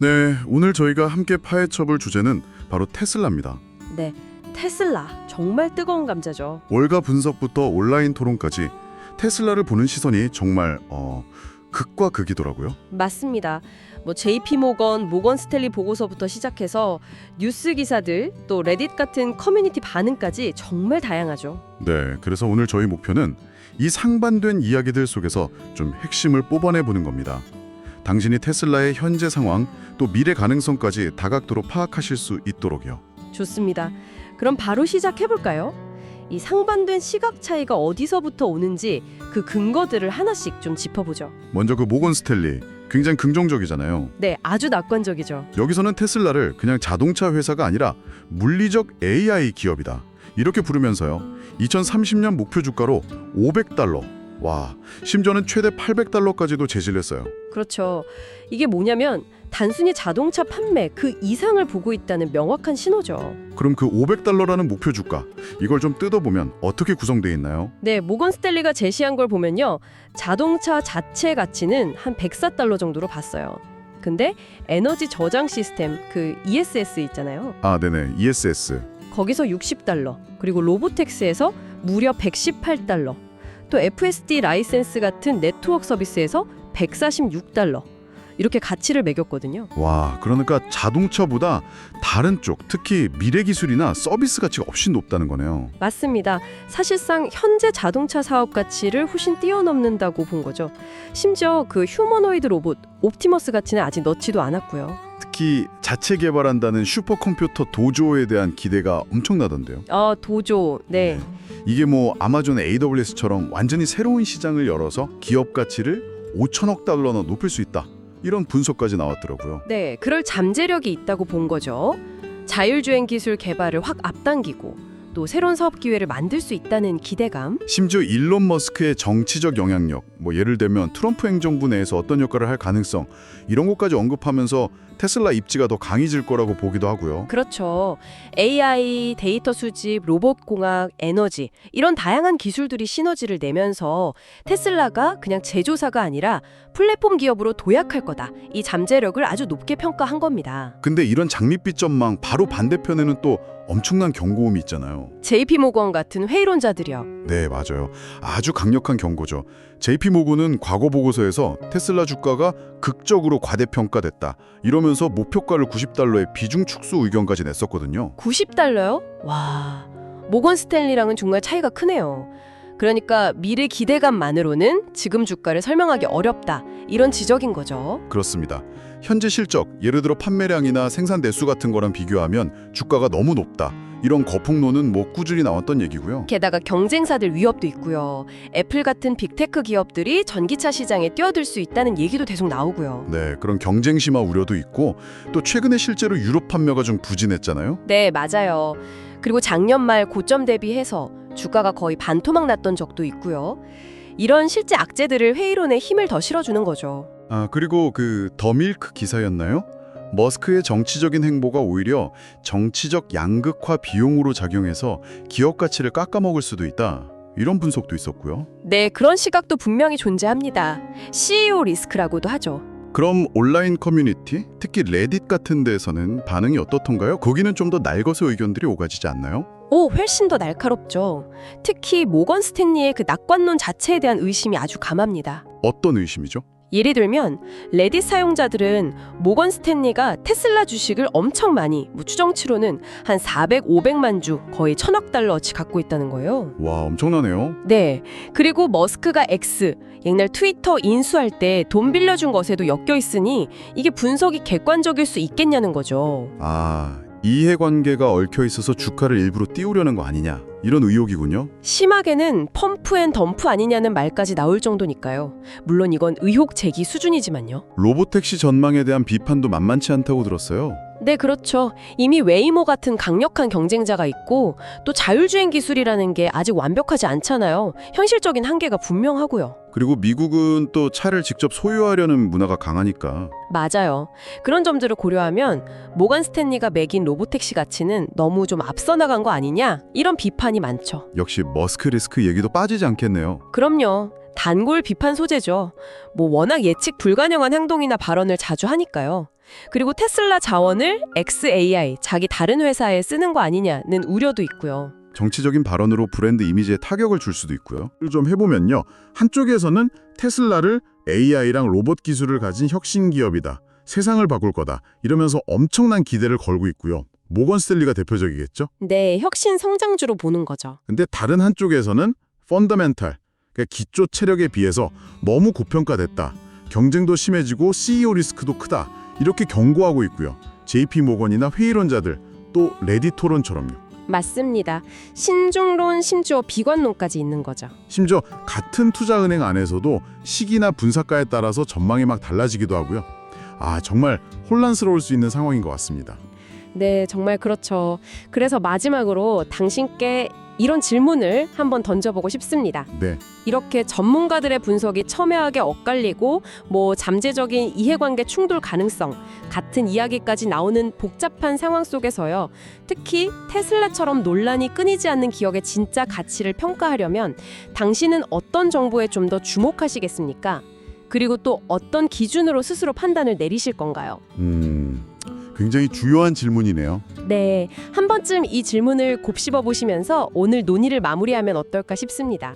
네, 오늘 저희가 함께 파헤쳐볼 주제는 바로 테슬라입니다. 네, 테슬라 정말 뜨거운 감자죠. 월가 분석부터 온라인 토론까지 테슬라를 보는 시선이 정말 극과 극이더라고요. 맞습니다. JP 모건 스탠리 보고서부터 시작해서 뉴스 기사들, 또 레딧 같은 커뮤니티 반응까지 정말 다양하죠. 네, 그래서 오늘 저희 목표는 이 상반된 이야기들 속에서 좀 핵심을 뽑아내 보는 겁니다. 당신이 테슬라의 현재 상황, 또 미래 가능성까지 다각도로 파악하실 수 있도록요. 좋습니다. 그럼 바로 시작해볼까요? 이 상반된 시각 차이가 어디서부터 오는지 그 근거들을 하나씩 좀 짚어보죠. 먼저 그 모건 스탠리, 굉장히 긍정적이잖아요. 네, 아주 낙관적이죠. 여기서는 테슬라를 그냥 자동차 회사가 아니라 물리적 AI 기업이다, 이렇게 부르면서요. 2030년 목표 주가로 $500, 와, 심지어는 최대 $800까지도 제시를 했어요. 그렇죠. 이게 뭐냐면 단순히 자동차 판매 그 이상을 보고 있다는 명확한 신호죠. 그럼 그 $500라는 목표 주가, 이걸 좀 뜯어보면 어떻게 구성되어 있나요? 네, 모건 스탠리가 제시한 걸 보면요. 자동차 자체 가치는 한 $104 정도로 봤어요. 근데 에너지 저장 시스템, 그 ESS 있잖아요. 아, 네네, ESS. 거기서 $60, 그리고 로보택스에서 무려 $118, 또 FSD 라이센스 같은 네트워크 서비스에서 $146, 이렇게 가치를 매겼거든요. 와, 그러니까 자동차보다 다른 쪽, 특히 미래 기술이나 서비스 가치가 훨씬 높다는 거네요. 맞습니다. 사실상 현재 자동차 사업 가치를 훨씬 뛰어넘는다고 본 거죠. 심지어 그 휴머노이드 로봇 옵티머스 가치는 아직 넣지도 않았고요. 특히 자체 개발한다는 슈퍼컴퓨터 도조에 대한 기대가 엄청나던데요. 도조. 네. 이게 뭐 아마존 AWS처럼 완전히 새로운 시장을 열어서 기업 가치를 $5천억 높일 수 있다, 이런 분석까지 나왔더라고요. 네, 그럴 잠재력이 있다고 본 거죠. 자율주행 기술 개발을 확 앞당기고 또 새로운 사업 기회를 만들 수 있다는 기대감. 심지어 일론 머스크의 정치적 영향력, 예를 들면 트럼프 행정부 내에서 어떤 역할을 할 가능성, 이런 것까지 언급하면서 테슬라 입지가 더 강해질 거라고 보기도 하고요. 그렇죠. AI, 데이터 수집, 로봇공학, 에너지 이런 다양한 기술들이 시너지를 내면서 테슬라가 그냥 제조사가 아니라 플랫폼 기업으로 도약할 거다, 이 잠재력을 아주 높게 평가한 겁니다. 근데 이런 장밋빛 전망 바로 반대편에는 또 엄청난 경고음이 있잖아요. JP 모건 같은 회의론자들이요. 네, 맞아요. 아주 강력한 경고죠. JP 모건은 과거 보고서에서 테슬라 주가가 극적으로 과대평가됐다, 이러면서 목표가를 $90의 비중 축소 의견까지 냈었거든요. $90요? 와, 모건 스탠리랑은 정말 차이가 크네요. 그러니까 미래 기대감만으로는 지금 주가를 설명하기 어렵다, 이런 지적인 거죠. 그렇습니다. 현재 실적, 예를 들어 판매량이나 생산 대수 같은 거랑 비교하면 주가가 너무 높다, 이런 거품론은 꾸준히 나왔던 얘기고요. 게다가 경쟁사들 위협도 있고요. 애플 같은 빅테크 기업들이 전기차 시장에 뛰어들 수 있다는 얘기도 계속 나오고요. 네, 그런 경쟁 심화 우려도 있고, 또 최근에 실제로 유럽 판매가 좀 부진했잖아요. 네, 맞아요. 그리고 작년 말 고점 대비해서 주가가 거의 반토막 났던 적도 있고요. 이런 실제 악재들을 회의론에 힘을 더 실어주는 거죠. 아, 그리고 그 더밀크 기사였나요? 머스크의 정치적인 행보가 오히려 정치적 양극화 비용으로 작용해서 기업 가치를 깎아먹을 수도 있다, 이런 분석도 있었고요. 네, 그런 시각도 분명히 존재합니다. CEO 리스크라고도 하죠. 그럼 온라인 커뮤니티, 특히 레딧 같은 데서는 반응이 어떻던가요? 거기는 좀 더 날것의 의견들이 오가지지 않나요? 훨씬 더 날카롭죠. 특히 모건 스탠리의 그 낙관론 자체에 대한 의심이 아주 강합니다. 어떤 의심이죠? 예를 들면 레딧 사용자들은 모건 스탠리가 테슬라 주식을 엄청 많이, 추정치로는 한 400, 500만 주, 거의 $1,000치 갖고 있다는 거예요. 와, 엄청나네요. 네, 그리고 머스크가 X, 옛날 트위터 인수할 때 돈 빌려준 것에도 엮여 있으니 이게 분석이 객관적일 수 있겠냐는 거죠. 아, 이해관계가 얽혀 있어서 주가를 일부러 띄우려는 거 아니냐, 이런 의혹이군요. 심하게는 펌프 앤 덤프 아니냐는 말까지 나올 정도니까요. 물론 이건 의혹 제기 수준이지만요. 로보택시 전망에 대한 비판도 만만치 않다고 들었어요. 네, 그렇죠. 이미 웨이모 같은 강력한 경쟁자가 있고 또 자율주행 기술이라는 게 아직 완벽하지 않잖아요. 현실적인 한계가 분명하고요. 그리고 미국은 또 차를 직접 소유하려는 문화가 강하니까. 맞아요. 그런 점들을 고려하면 모건 스탠리가 매긴 로보택시 가치는 너무 좀 앞서 나간 거 아니냐, 이런 비판이 많죠. 역시 머스크 리스크 얘기도 빠지지 않겠네요. 그럼요. 단골 비판 소재죠. 워낙 예측 불가능한 행동이나 발언을 자주 하니까요. 그리고 테슬라 자원을 XAI, 자기 다른 회사에 쓰는 거 아니냐는 우려도 있고요. 정치적인 발언으로 브랜드 이미지에 타격을 줄 수도 있고요. 좀 해보면요. 한쪽에서는 테슬라를 AI랑 로봇 기술을 가진 혁신 기업이다. 세상을 바꿀 거다. 이러면서 엄청난 기대를 걸고 있고요. 모건 스탠리가 대표적이겠죠? 네, 혁신 성장주로 보는 거죠. 근데 다른 한쪽에서는 펀더멘탈, 그러니까 기초 체력에 비해서 너무 고평가됐다. 경쟁도 심해지고 CEO 리스크도 크다. 이렇게 경고하고 있고요. JP 모건이나 회의론자들, 또 레딧 토론처럼요. 맞습니다. 신중론, 심지어 비관론까지 있는 거죠. 심지어 같은 투자은행 안에서도 시기나 분석가에 따라서 전망이 막 달라지기도 하고요. 정말 혼란스러울 수 있는 상황인 것 같습니다. 네, 정말 그렇죠. 그래서 마지막으로 당신께 이런 질문을 한번 던져보고 싶습니다. 네, 이렇게 전문가들의 분석이 첨예하게 엇갈리고 잠재적인 이해관계 충돌 가능성 같은 이야기까지 나오는 복잡한 상황 속에서요. 특히 테슬라처럼 논란이 끊이지 않는 기업의 진짜 가치를 평가하려면 당신은 어떤 정보에 좀 더 주목하시겠습니까? 그리고 또 어떤 기준으로 스스로 판단을 내리실 건가요? 굉장히 주요한 질문이네요. 네, 한 번쯤 이 질문을 곱씹어 보시면서 오늘 논의를 마무리하면 어떨까 싶습니다.